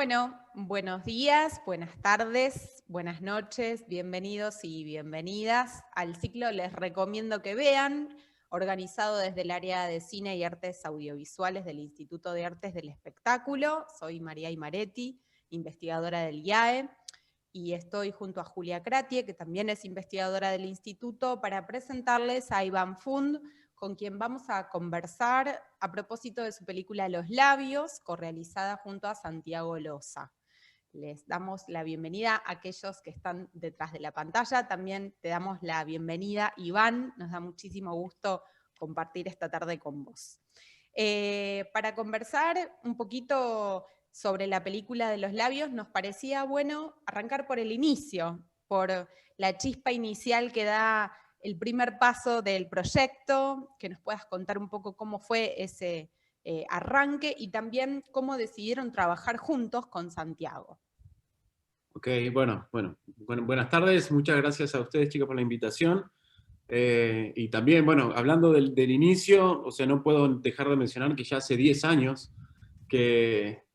Bueno, buenos días, buenas tardes, buenas noches, bienvenidos y bienvenidas al ciclo Les recomiendo que vean, organizado desde el área de Cine y Artes Audiovisuales del Instituto de Artes del Espectáculo. Soy María Imaretti, investigadora del IAE, y estoy junto a Julia Kratie, que también es investigadora del instituto, para presentarles a Iván Fund, con quien vamos a conversar a propósito de su película Los Labios, correalizada junto a Santiago Loza. Les damos la bienvenida a aquellos que están detrás de la pantalla. También te damos la bienvenida, Iván. Nos da muchísimo gusto compartir esta tarde con vos. Para conversar un poquito sobre la película de Los Labios, nos parecía bueno arrancar por el inicio, por la chispa inicial que da el primer paso del proyecto, que nos puedas contar un poco cómo fue ese arranque y también cómo decidieron trabajar juntos con Santiago. Ok, bueno, buenas tardes, muchas gracias a ustedes, chicos, por la invitación. Y también, bueno, hablando del inicio, o sea, no puedo dejar de mencionar que ya hace 10 años que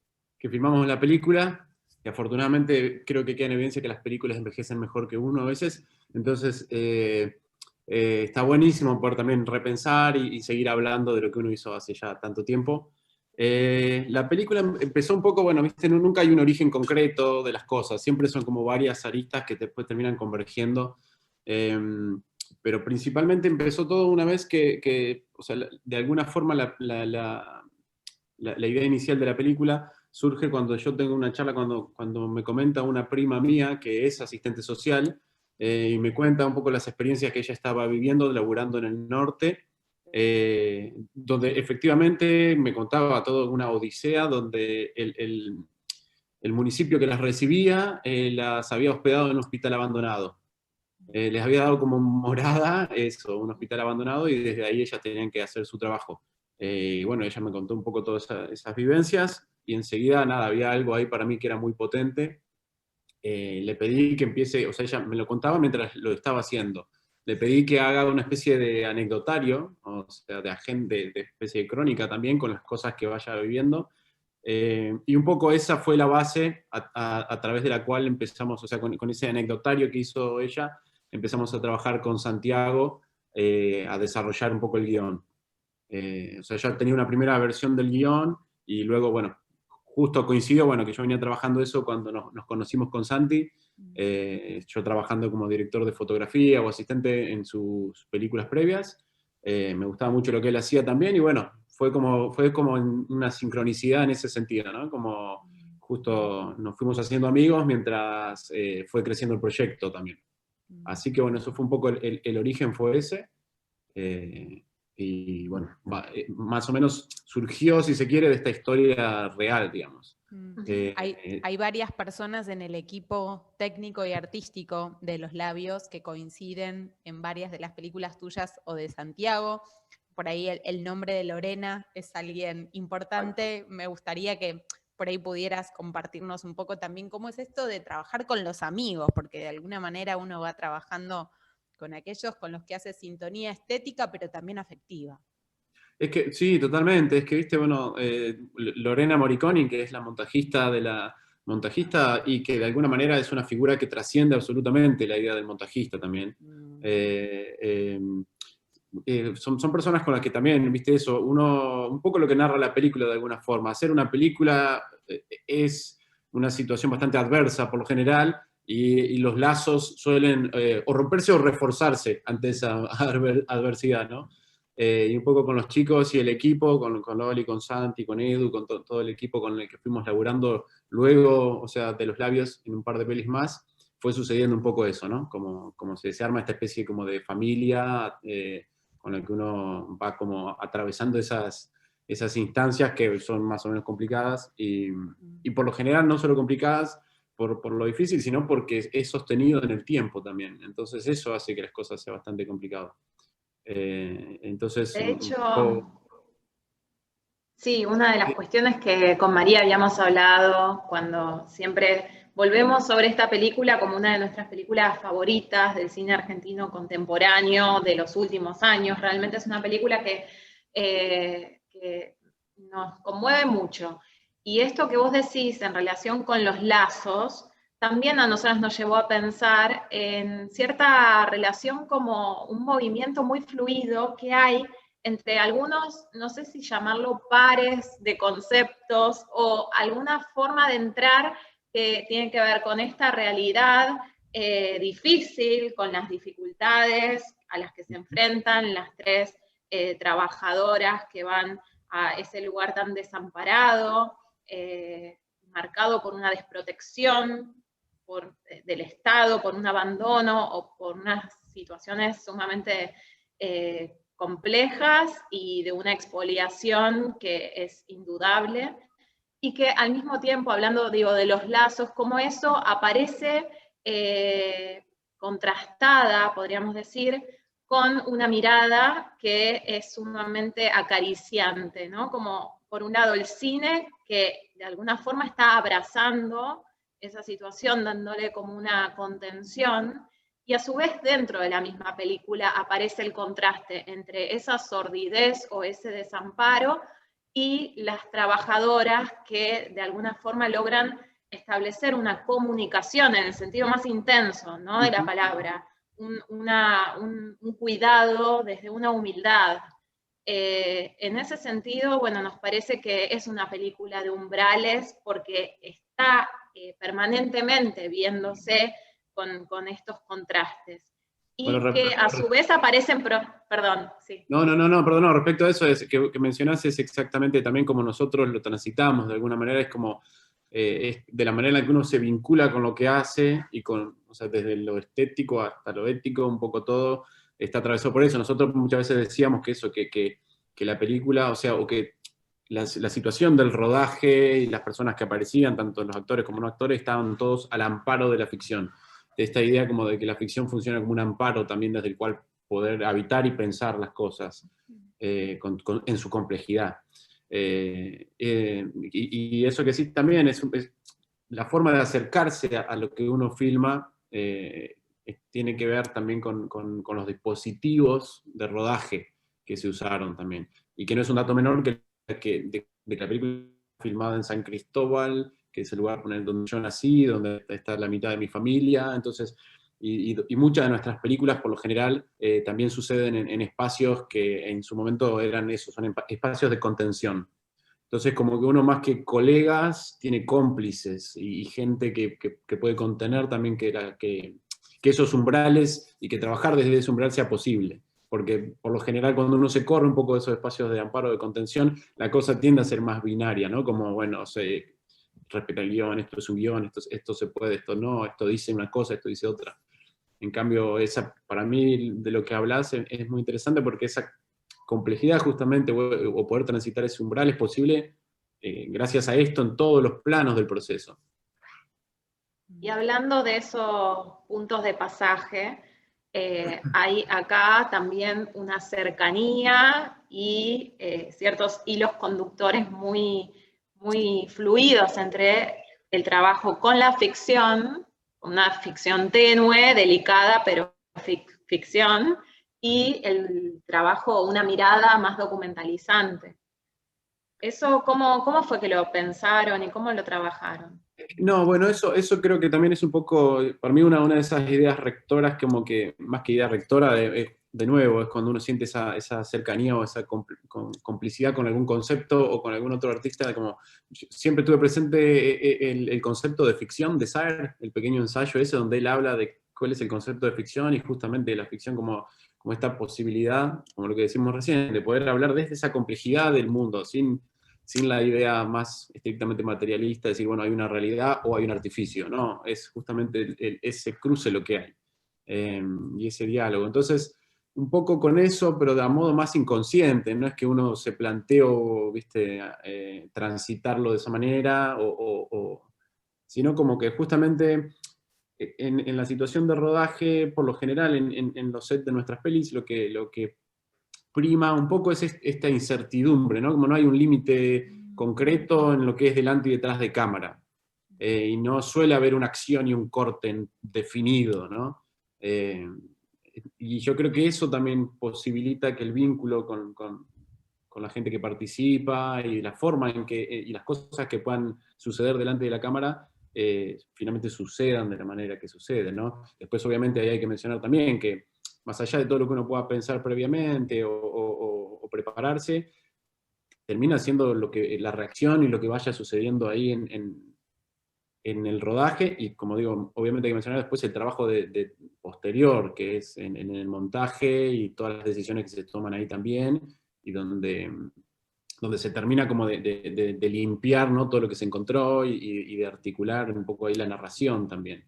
filmamos la película, y afortunadamente creo que queda en evidencia que las películas envejecen mejor que uno a veces, entonces está buenísimo poder también repensar y seguir hablando de lo que uno hizo hace ya tanto tiempo. La película empezó un poco, bueno, viste, nunca hay un origen concreto de las cosas, siempre son como varias aristas que después terminan convergiendo, pero principalmente empezó todo una vez o sea, de alguna forma la idea inicial de la película surge cuando yo tengo una charla, cuando me comenta una prima mía que es asistente social, y me cuenta un poco las experiencias que ella estaba viviendo, laburando en el norte, donde efectivamente me contaba toda una odisea, donde el municipio que las recibía las había hospedado en un hospital abandonado. Les había dado como morada eso, un hospital abandonado, y desde ahí ellas tenían que hacer su trabajo. Y bueno, ella me contó un poco todas esas vivencias, y enseguida, nada, había algo ahí para mí que era muy potente. Le pedí que empiece, o sea, ella me lo contaba mientras lo estaba haciendo. Le pedí que haga una especie de anecdotario, o sea, de agente, de especie de crónica también, con las cosas que vaya viviendo. Y un poco esa fue la base a través de la cual empezamos, o sea, con ese anecdotario que hizo ella, empezamos a trabajar con Santiago, a desarrollar un poco el guión. O sea, ya tenía una primera versión del guión, y luego, bueno, justo coincidió, bueno, que yo venía trabajando eso cuando nos conocimos con Santi, yo trabajando como director de fotografía o asistente en sus películas previas. Me gustaba mucho lo que él hacía también, y bueno, fue como una sincronicidad en ese sentido, ¿no? Como justo nos fuimos haciendo amigos mientras fue creciendo el proyecto también. Así que bueno, eso fue un poco el origen, fue ese. Y bueno, más o menos surgió, si se quiere, de esta historia real, digamos. Hay varias personas en el equipo técnico y artístico de Los Labios que coinciden en varias de las películas tuyas o de Santiago. Por ahí el nombre de Lorena es alguien importante. Me gustaría que por ahí pudieras compartirnos un poco también cómo es esto de trabajar con los amigos, porque de alguna manera uno va trabajando con aquellos con los que hace sintonía estética, pero también afectiva. Es que sí, totalmente. Es que, viste, bueno, Lorena Moriconi, que es la montajista, y que de alguna manera es una figura que trasciende absolutamente la idea del montajista también. Son personas con las que también, viste eso, un poco lo que narra la película de alguna forma. Hacer una película es una situación bastante adversa por lo general, y los lazos suelen o romperse o reforzarse ante esa adversidad, ¿no? Y un poco con los chicos y el equipo, con Loli, con Santi, con Edu, con todo el equipo con el que fuimos laburando luego, o sea, de Los Labios en un par de pelis más, fue sucediendo un poco eso, ¿no? Como se arma esta especie como de familia, con la que uno va como atravesando esas instancias que son más o menos complicadas, y por lo general no solo complicadas por lo difícil, sino porque es sostenido en el tiempo también. Entonces eso hace que las cosas sean bastante complicadas. Entonces, De hecho, sí, una de las cuestiones que con María habíamos hablado cuando siempre volvemos sobre esta película como una de nuestras películas favoritas del cine argentino contemporáneo de los últimos años, realmente es una película que nos conmueve mucho. Y esto que vos decís en relación con los lazos, también a nosotros nos llevó a pensar en cierta relación como un movimiento muy fluido que hay entre algunos, no sé si llamarlo pares de conceptos o alguna forma de entrar que tiene que ver con esta realidad difícil, con las dificultades a las que se enfrentan las tres trabajadoras que van a ese lugar tan desamparado, marcado por una desprotección del Estado, por un abandono o por unas situaciones sumamente complejas y de una expoliación que es indudable, y que al mismo tiempo, hablando digo, de los lazos, como eso aparece contrastada, podríamos decir, con una mirada que es sumamente acariciante, ¿no? Como por un lado el cine, que de alguna forma está abrazando esa situación, dándole como una contención, y a su vez dentro de la misma película aparece el contraste entre esa sordidez o ese desamparo y las trabajadoras que de alguna forma logran establecer una comunicación en el sentido más intenso, ¿no?, de la palabra, un cuidado desde una humildad. En ese sentido, bueno, nos parece que es una película de umbrales porque está permanentemente viéndose con estos contrastes. Y Bueno, que a su vez aparecen, perdón, sí. No, perdón, no, respecto a eso que mencionás es exactamente también como nosotros lo transitamos, de alguna manera es como, es de la manera en la que uno se vincula con lo que hace, y con, o sea, desde lo estético hasta lo ético, un poco todo está atravesado por eso. Nosotros muchas veces decíamos que eso, que la película, o sea, o que la situación del rodaje y las personas que aparecían, tanto los actores como no actores, estaban todos al amparo de la ficción. De esta idea como de que la ficción funciona como un amparo también desde el cual poder habitar y pensar las cosas en su complejidad. Y eso que sí también es la forma de acercarse a lo que uno filma, tiene que ver también con los dispositivos de rodaje que se usaron también. Y que no es un dato menor de que la película filmada en San Cristóbal, que es el lugar donde yo nací, donde está la mitad de mi familia, entonces, y muchas de nuestras películas, por lo general, también suceden en espacios que en su momento eran eso, son espacios de contención. Entonces, como que uno más que colegas, tiene cómplices y gente que puede contener también que esos umbrales y que trabajar desde ese umbral sea posible. Porque por lo general cuando uno se corre un poco de esos espacios de amparo, de contención, la cosa tiende a ser más binaria, ¿no? Como, bueno, respeta el guión, esto es un guión, esto se puede, esto no, esto dice una cosa, esto dice otra. En cambio, para mí, de lo que hablas es muy interesante porque esa complejidad justamente, o poder transitar ese umbral es posible gracias a esto en todos los planos del proceso. Y hablando de esos puntos de pasaje, hay acá también una cercanía y ciertos hilos conductores muy, muy fluidos entre el trabajo con la ficción, una ficción tenue, delicada, pero ficción, y el trabajo, una mirada más documentalizante. ¿Eso cómo fue que lo pensaron y cómo lo trabajaron? No, bueno, eso creo que también es un poco, para mí, una de esas ideas rectoras, como que, más que idea rectora, de nuevo, es cuando uno siente esa cercanía o esa complicidad con algún concepto o con algún otro artista, como siempre tuve presente el concepto de ficción de Saer, el pequeño ensayo ese, donde él habla de cuál es el concepto de ficción y justamente de la ficción como esta posibilidad, como lo que decimos recién, de poder hablar desde esa complejidad del mundo, sin la idea más estrictamente materialista, de decir, bueno, hay una realidad o hay un artificio, no, es justamente ese cruce lo que hay, y ese diálogo. Entonces, un poco con eso, pero de a modo más inconsciente, no es que uno se planteó, viste, transitarlo de esa manera, sino como que justamente en la situación de rodaje, por lo general, en los sets de nuestras pelis, lo que prima un poco es esta incertidumbre, ¿no? Como no hay un límite concreto en lo que es delante y detrás de cámara. Y no suele haber una acción y un corte definido, ¿no? Y yo creo que eso también posibilita que el vínculo con con la gente que participa y la forma en que, y las cosas que puedan suceder delante de la cámara, finalmente sucedan de la manera que suceden, ¿no? Después obviamente ahí hay que mencionar también que más allá de todo lo que uno pueda pensar previamente o prepararse, termina siendo la reacción y lo que vaya sucediendo ahí en el rodaje, y como digo, obviamente hay que mencionar después el trabajo de posterior, que es en el montaje y todas las decisiones que se toman ahí también, y donde se termina como de limpiar, ¿no?, todo lo que se encontró y de articular un poco ahí la narración también.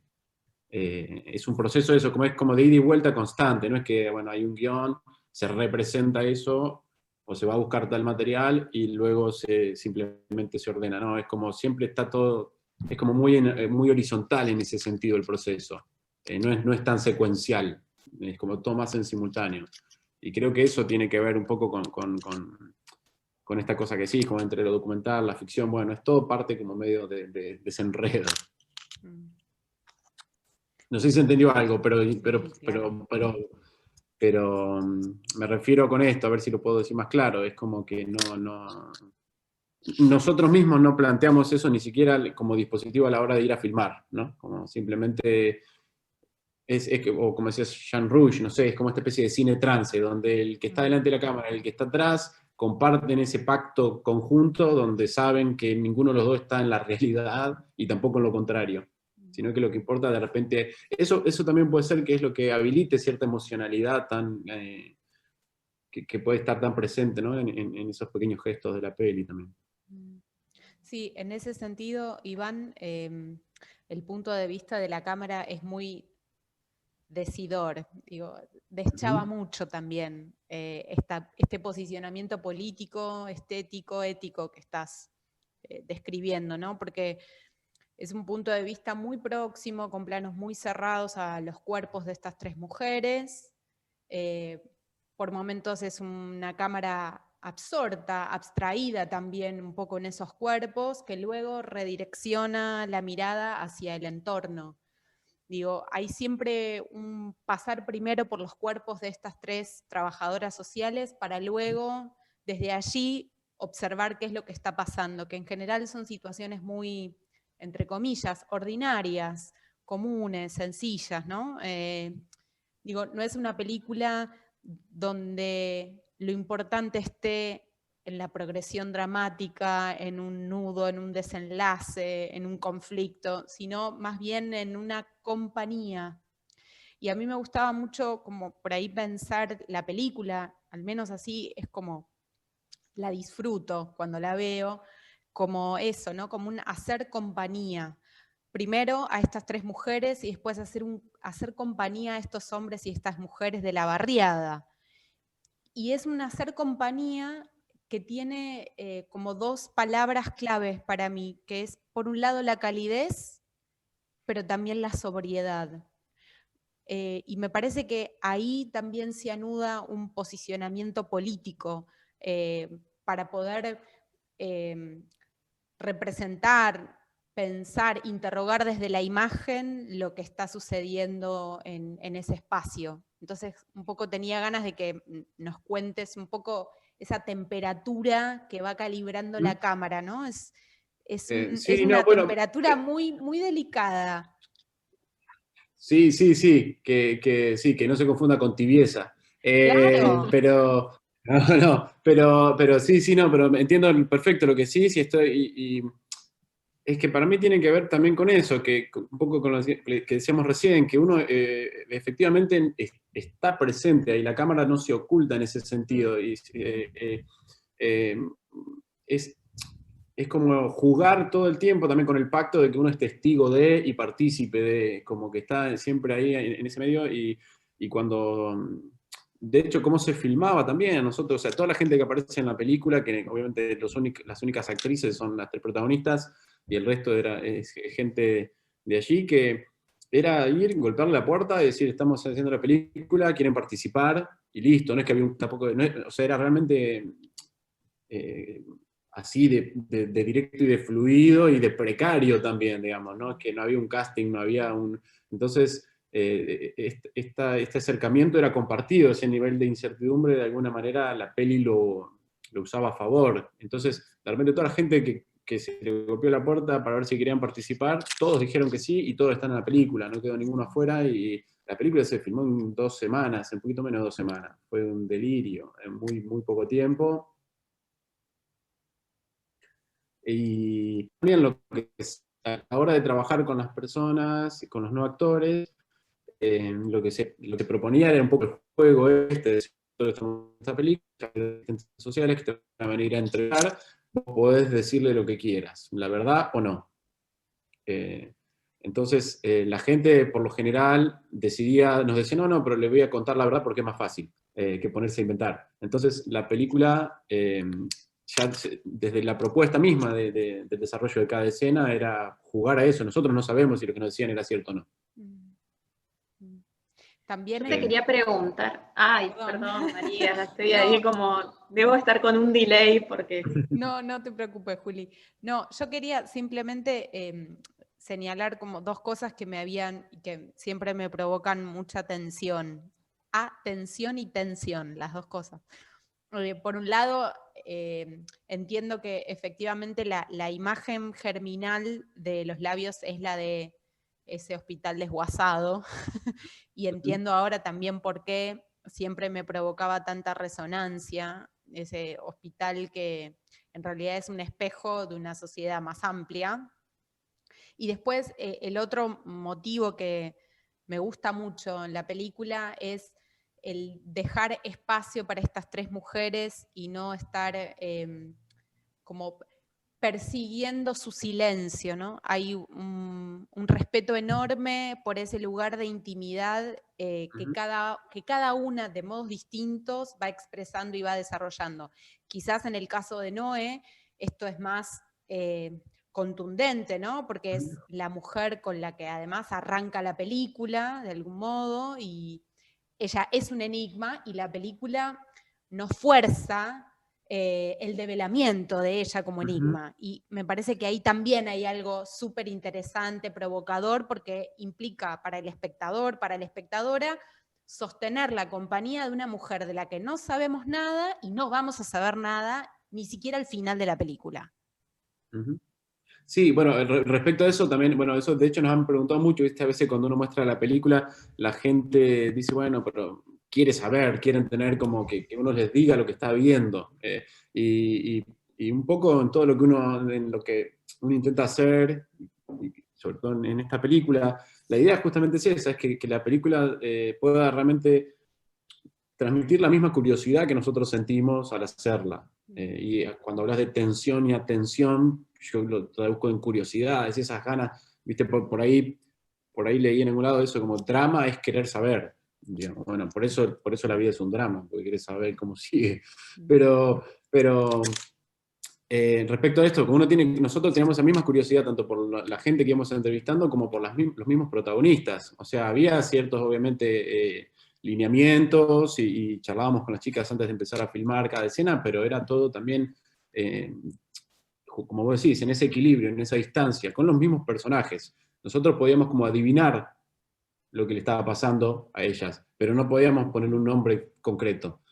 Es un proceso eso, como es como de ida y vuelta constante, no es que, bueno, hay un guión, se representa eso, o se va a buscar tal material y luego simplemente se ordena, no, es como siempre está todo, es como muy horizontal en ese sentido el proceso, no es tan secuencial, es como todo más en simultáneo. Y creo que eso tiene que ver un poco con esta cosa que sí, como entre lo documental, la ficción, bueno, es todo parte como medio de desenredo. No sé si se entendió algo, pero me refiero con esto, a ver si lo puedo decir más claro, es como que nosotros mismos no planteamos eso ni siquiera como dispositivo a la hora de ir a filmar, ¿no? Como simplemente o como decías Jean Rouge, no sé, es como esta especie de cine trance, donde el que está delante de la cámara y el que está atrás comparten ese pacto conjunto donde saben que ninguno de los dos está en la realidad y tampoco en lo contrario, sino que lo que importa de repente, eso también puede ser que es lo que habilite cierta emocionalidad que puede estar tan presente, ¿no?, en esos pequeños gestos de la peli también. Sí, en ese sentido, Iván, el punto de vista de la cámara es muy decidor, digo, deschaba mucho también este posicionamiento político, estético, ético que estás describiendo, ¿no? Porque es un punto de vista muy próximo, con planos muy cerrados a los cuerpos de estas tres mujeres. Por momentos es una cámara absorta, abstraída también un poco en esos cuerpos, que luego redirecciona la mirada hacia el entorno. Digo, hay siempre un pasar primero por los cuerpos de estas tres trabajadoras sociales para luego, desde allí, observar qué es lo que está pasando, que en general son situaciones muy, entre comillas, ordinarias, comunes, sencillas, ¿no? Digo, no es una película donde lo importante esté en la progresión dramática, en un nudo, en un desenlace, en un conflicto, sino más bien en una compañía. Y a mí me gustaba mucho como por ahí pensar la película, al menos así es como la disfruto cuando la veo, como eso, ¿no? Como un hacer compañía. Primero a estas tres mujeres y después hacer compañía a estos hombres y estas mujeres de la barriada. Y es un hacer compañía que tiene como dos palabras claves para mí, que es por un lado la calidez, pero también la sobriedad. Y me parece que ahí también se anuda un posicionamiento político para poder representar, pensar, interrogar desde la imagen lo que está sucediendo en ese espacio. Entonces, un poco tenía ganas de que nos cuentes un poco esa temperatura que va calibrando la cámara, ¿no? Es una temperatura muy, muy delicada. Sí, que no se confunda con tibieza. Claro. Pero sí, no, pero entiendo perfecto lo que sí estoy, y es que para mí tiene que ver también con eso, que un poco con lo que decíamos recién, que uno efectivamente está presente y la cámara no se oculta en ese sentido, y es como jugar todo el tiempo también con el pacto de que uno es testigo de y partícipe de, como que está siempre ahí en ese medio, y cuando, de hecho, cómo se filmaba también a nosotros, o sea, toda la gente que aparece en la película, que obviamente las únicas actrices son las tres protagonistas, y el resto es gente de allí, que era ir, golpear la puerta y decir, estamos haciendo la película, quieren participar, y listo, no es que había tampoco, o sea, era realmente así de directo y de fluido y de precario también, digamos, ¿no? Que no había un casting, no había un... Entonces, este acercamiento era compartido, ese nivel de incertidumbre, de alguna manera la peli lo lo usaba a favor. Entonces, de repente toda la gente que se le golpeó la puerta para ver si querían participar, todos dijeron que sí y todos están en la película, no quedó ninguno afuera y la película se filmó en 2 semanas, en un poquito menos de 2 semanas. Fue un delirio, en muy, muy poco tiempo. Y también lo que es a la hora de trabajar con las personas, con los no actores, lo que proponía era un poco el juego este de esta película, las sociales que te van a venir a entregar, vos podés decirle lo que quieras, la verdad o no. Entonces, la gente por lo general nos decía, no, pero le voy a contar la verdad porque es más fácil que ponerse a inventar. Entonces, la película, ya desde la propuesta misma del desarrollo de cada escena, era jugar a eso. Nosotros no sabemos si lo que nos decían era cierto o no. También Yo te quería preguntar, ay, perdón María, estoy No. ahí como, debo estar con un delay porque... No te preocupes, Juli. No, yo quería simplemente señalar como 2 cosas que siempre me provocan mucha tensión. Atención y tensión, las 2 cosas. Por un lado, entiendo que efectivamente la imagen germinal de los labios es la de ese hospital desguazado, y entiendo ahora también por qué siempre me provocaba tanta resonancia, ese hospital que en realidad es un espejo de una sociedad más amplia. Y después, el otro motivo que me gusta mucho en la película es el dejar espacio para estas 3 mujeres y no estar como persiguiendo su silencio, ¿no? Hay un respeto enorme por ese lugar de intimidad que cada una de modos distintos va expresando y va desarrollando. Quizás en el caso de Noé, esto es más contundente, ¿no? Porque es la mujer con la que además arranca la película, de algún modo, y ella es un enigma, y la película nos fuerza el develamiento de ella como enigma. Y me parece que ahí también hay algo súper interesante, provocador, porque implica para el espectador, para la espectadora, sostener la compañía de una mujer de la que no sabemos nada y no vamos a saber nada, ni siquiera al final de la película. Sí, bueno, respecto a eso también, bueno, eso de hecho nos han preguntado mucho, ¿viste? A veces cuando uno muestra la película, la gente dice, bueno, pero quiere saber, quieren tener como que uno les diga lo que está viendo. Y un poco en todo lo que uno intenta hacer, y sobre todo en esta película, la idea justamente es esa, es que la película pueda realmente transmitir la misma curiosidad que nosotros sentimos al hacerla. Y cuando hablas de tensión y atención, yo lo traduzco en curiosidad, es esas ganas, viste, por ahí leí en algún lado eso, como drama es querer saber. Digamos. Bueno, por eso la vida es un drama, porque querés saber cómo sigue. Pero respecto a esto, nosotros tenemos la misma curiosidad tanto por la gente que íbamos entrevistando como por los mismos protagonistas. O sea, había ciertos, obviamente, lineamientos y charlábamos con las chicas antes de empezar a filmar cada escena, pero era todo también, como vos decís, en ese equilibrio, en esa distancia, con los mismos personajes. Nosotros podíamos como adivinar lo que le estaba pasando a ellas, pero no podíamos poner un nombre concreto.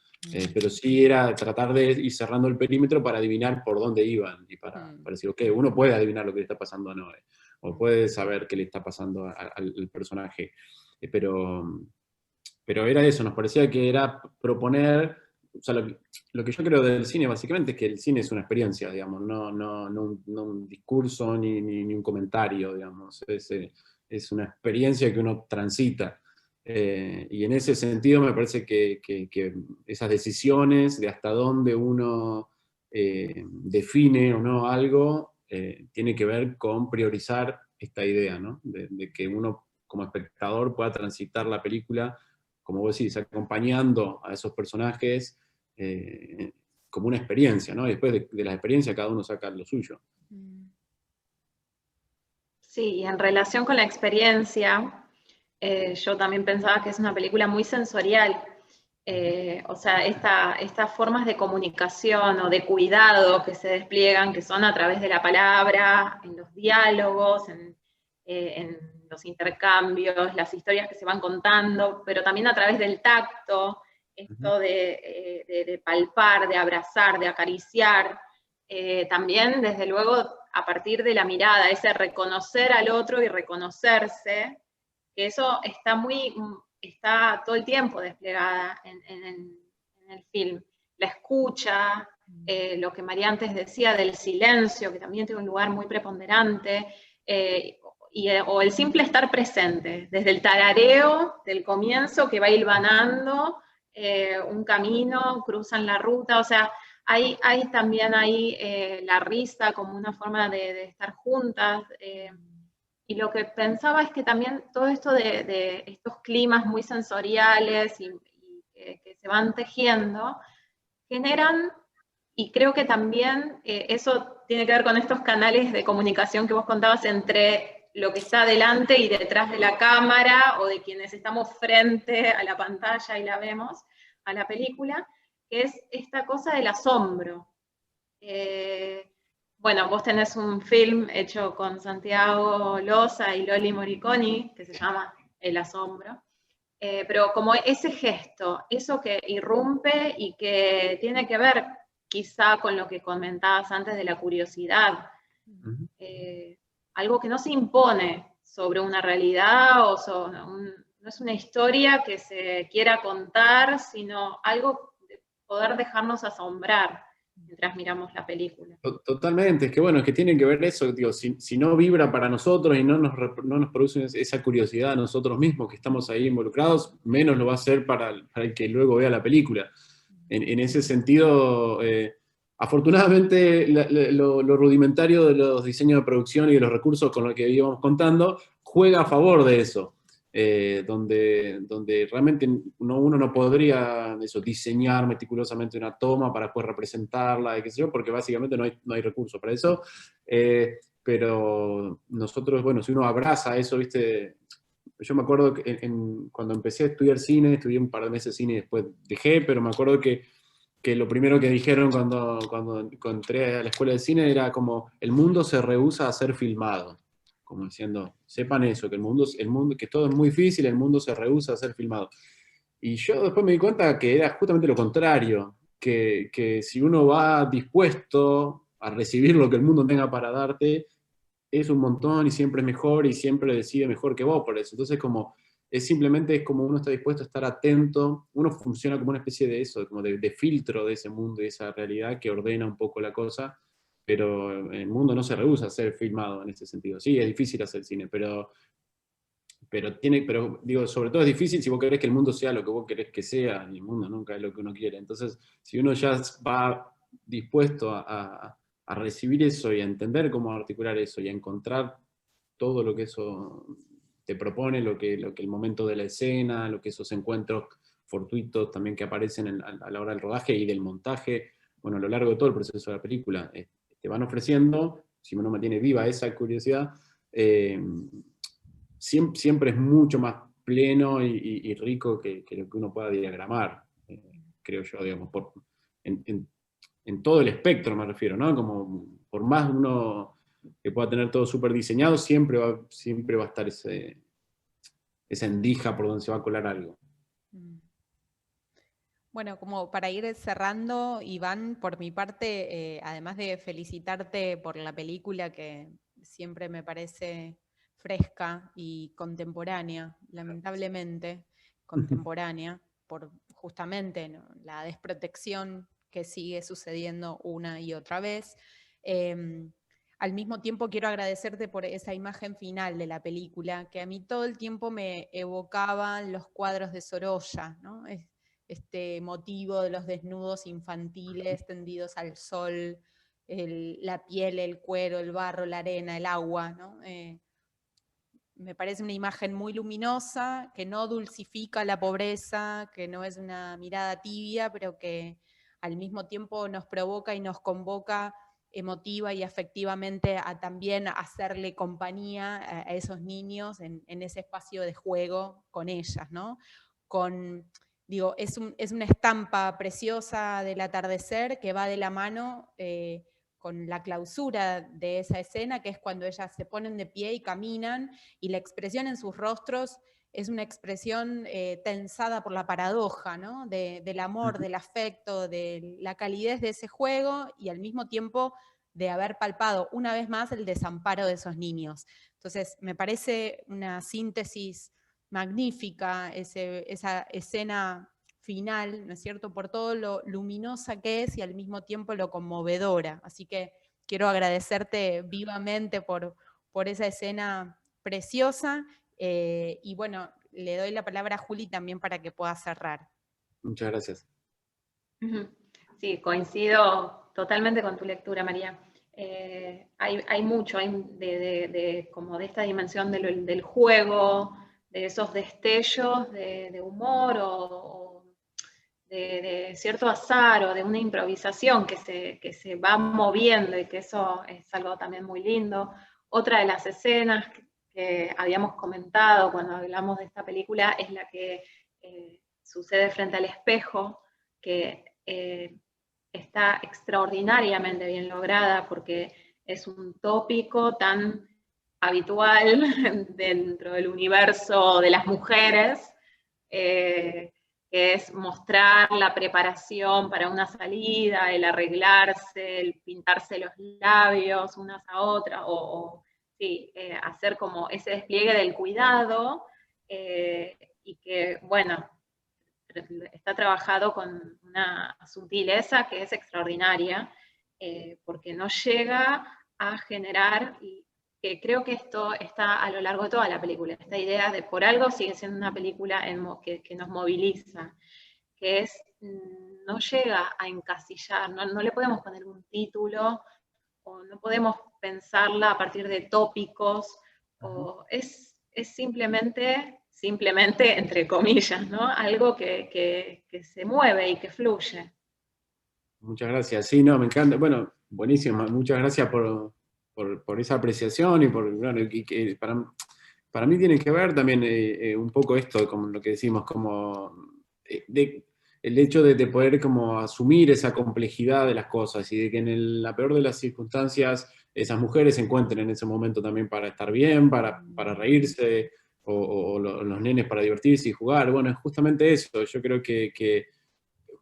Pero sí era tratar de ir cerrando el perímetro para adivinar por dónde iban y para decir, ok, uno puede adivinar lo que le está pasando a Noé, o puede saber qué le está pasando al personaje. Pero era eso, nos parecía que era proponer, o sea, lo que yo creo del cine básicamente es que el cine es una experiencia, digamos, no un discurso ni un comentario, digamos, es una experiencia que uno transita. Y en ese sentido me parece que esas decisiones de hasta dónde uno define o no algo, tiene que ver con priorizar esta idea, ¿no? De que uno como espectador pueda transitar la película, como vos decís, acompañando a esos personajes como una experiencia, ¿no? Y después de la experiencia cada uno saca lo suyo. Sí, y en relación con la experiencia, yo también pensaba que es una película muy sensorial. O sea, estas formas de comunicación o de cuidado que se despliegan, que son a través de la palabra, en los diálogos, en los intercambios, las historias que se van contando, pero también a través del tacto, esto de palpar, de abrazar, de acariciar, también desde luego a partir de la mirada, ese reconocer al otro y reconocerse, que eso está todo el tiempo desplegada en el film. La escucha, lo que María antes decía del silencio, que también tiene un lugar muy preponderante, o el simple estar presente, desde el tarareo del comienzo que va hilvanando un camino, cruzan la ruta, o sea, hay también ahí la risa como una forma de estar juntas, y lo que pensaba es que también todo esto de estos climas muy sensoriales y que se van tejiendo, generan, y creo que también eso tiene que ver con estos canales de comunicación que vos contabas entre lo que está delante y detrás de la cámara, o de quienes estamos frente a la pantalla y la vemos, a la película, que es esta cosa del asombro. Bueno, vos tenés un film hecho con Santiago Loza y Loli Moriconi, que se llama El Asombro, pero como ese gesto, eso que irrumpe y que tiene que ver quizá con lo que comentabas antes de la curiosidad, algo que no se impone sobre una realidad, no es una historia que se quiera contar, sino algo de poder dejarnos asombrar mientras miramos la película. Totalmente, es que bueno, es que tiene que ver eso, digo, si no vibra para nosotros y no nos produce esa curiosidad a nosotros mismos que estamos ahí involucrados, menos lo va a hacer para el que luego vea la película. En ese sentido, afortunadamente lo rudimentario de los diseños de producción y de los recursos con los que íbamos contando juega a favor de eso. Donde realmente uno no podría diseñar meticulosamente una toma para después representarla, y qué sé yo, porque básicamente no hay recursos para eso. Pero nosotros, bueno, si uno abraza eso, ¿viste? Yo me acuerdo que cuando empecé a estudiar cine, estudié un par de meses de cine y después dejé, pero me acuerdo que lo primero que dijeron cuando entré a la escuela de cine era como, el mundo se rehúsa a ser filmado. Como diciendo, sepan eso, que el mundo, que todo es muy difícil, el mundo se rehúsa a ser filmado. Y yo después me di cuenta que era justamente lo contrario, que si uno va dispuesto a recibir lo que el mundo tenga para darte, es un montón y siempre es mejor y siempre decide mejor que vos por eso. Entonces simplemente es como uno está dispuesto a estar atento, uno funciona como una especie de eso, como de filtro de ese mundo y esa realidad que ordena un poco la cosa, pero el mundo no se rehúsa a ser filmado en este sentido. Sí, es difícil hacer cine, pero digo, sobre todo es difícil si vos querés que el mundo sea lo que vos querés que sea, y el mundo nunca es lo que uno quiere. Entonces, si uno ya va dispuesto a recibir eso y a entender cómo articular eso y a encontrar todo lo que eso te propone, lo que el momento de la escena, lo que esos encuentros fortuitos también que aparecen a la hora del rodaje y del montaje, bueno, a lo largo de todo el proceso de la película, te van ofreciendo, si uno mantiene viva esa curiosidad, siempre es mucho más pleno y rico que lo que uno pueda diagramar, creo yo, digamos, en todo el espectro me refiero, ¿no? Como por más uno que pueda tener todo súper diseñado, siempre va a estar esa endija por donde se va a colar algo. Bueno, como para ir cerrando, Iván, por mi parte, además de felicitarte por la película que siempre me parece fresca y contemporánea, lamentablemente contemporánea, por justamente, ¿no?, la desprotección que sigue sucediendo una y otra vez. Al mismo tiempo quiero agradecerte por esa imagen final de la película, que a mí todo el tiempo me evocaban los cuadros de Sorolla, ¿no? Este motivo de los desnudos infantiles tendidos al sol, la piel, el cuero, el barro, la arena, el agua, ¿no? Me parece una imagen muy luminosa, que no dulcifica la pobreza, que no es una mirada tibia, pero que al mismo tiempo nos provoca y nos convoca emotiva y afectivamente a también hacerle compañía a esos niños en ese espacio de juego con ellas, ¿no? Digo, es una estampa preciosa del atardecer que va de la mano con la clausura de esa escena, que es cuando ellas se ponen de pie y caminan, y la expresión en sus rostros es una expresión tensada por la paradoja, ¿no? Del amor, del afecto, de la calidez de ese juego y al mismo tiempo de haber palpado una vez más el desamparo de esos niños. Entonces, me parece una síntesis magnífica esa escena final, ¿no es cierto?, por todo lo luminosa que es y al mismo tiempo lo conmovedora. Así que quiero agradecerte vivamente por esa escena preciosa. Y bueno, le doy la palabra a Juli también para que pueda cerrar. Muchas gracias. Sí, coincido totalmente con tu lectura, María. Hay mucho como de esta dimensión del juego, de esos destellos de humor o de cierto azar o de una improvisación que se va moviendo y que eso es algo también muy lindo. Otra de las escenas que habíamos comentado cuando hablamos de esta película es la que sucede frente al espejo, que está extraordinariamente bien lograda porque es un tópico tan habitual dentro del universo de las mujeres, que es mostrar la preparación para una salida, el arreglarse, el pintarse los labios unas a otras, sí, hacer como ese despliegue del cuidado, y que, bueno, está trabajado con una sutileza que es extraordinaria, porque no llega a generar, y que creo que esto está a lo largo de toda la película, esta idea de por algo sigue siendo una película que nos moviliza, que es, no llega a encasillar, no le podemos poner un título, o no podemos pensarla a partir de tópicos, o es simplemente, entre comillas, ¿no? Algo que se mueve y que fluye. Muchas gracias. Sí, no, me encanta. Bueno, buenísimo. Muchas gracias por esa apreciación y bueno, y que para mí tiene que ver también un poco esto, como lo que decimos, como el hecho de poder como asumir esa complejidad de las cosas y de que en la peor de las circunstancias esas mujeres se encuentren en ese momento también para estar bien, para reírse, o los nenes para divertirse y jugar. Bueno, es justamente eso. Yo creo que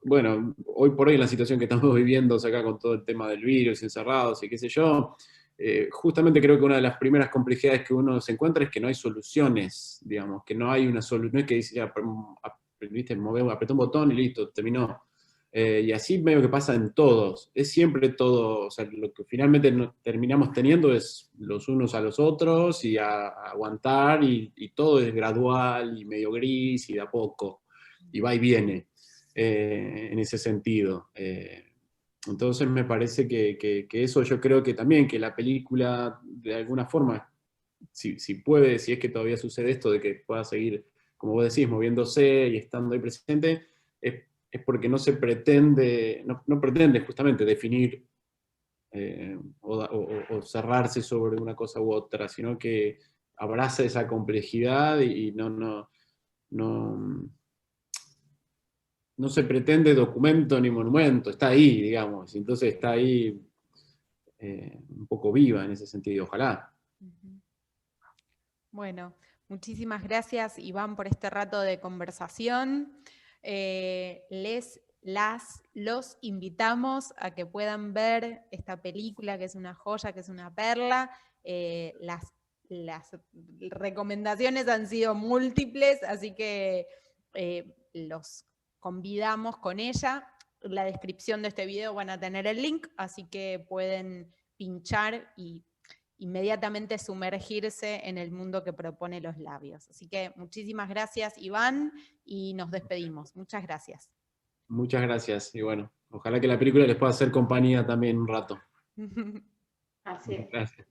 bueno, hoy por hoy en la situación que estamos viviendo acá con todo el tema del virus, encerrados y qué sé yo, justamente creo que una de las primeras complejidades que uno se encuentra es que no hay soluciones, digamos, que no hay una solución, no es que dice, viste, apretó un botón y listo, terminó. Y así medio que pasa en todos, es siempre todo, o sea, lo que finalmente terminamos teniendo es los unos a los otros y a aguantar y todo es gradual y medio gris y de a poco, y va y viene. En ese sentido. Entonces me parece que eso yo creo que también, que la película de alguna forma, si puede, si es que todavía sucede esto de que pueda seguir, como vos decís, moviéndose y estando ahí presente, es porque no se pretende, no pretende justamente definir o cerrarse sobre una cosa u otra, sino que abraza esa complejidad y no se pretende documento ni monumento, está ahí, digamos, entonces está ahí un poco viva en ese sentido, ojalá. Bueno, muchísimas gracias, Iván, por este rato de conversación. Los invitamos a que puedan ver esta película, que es una joya, que es una perla. Las recomendaciones han sido múltiples, así que los convidamos con ella. En la descripción de este video van a tener el link, así que pueden pinchar y inmediatamente sumergirse en el mundo que propone Los Labios. Así que muchísimas gracias, Iván, y nos despedimos. Muchas gracias. Muchas gracias, y bueno, ojalá que la película les pueda hacer compañía también un rato. Así es. Gracias.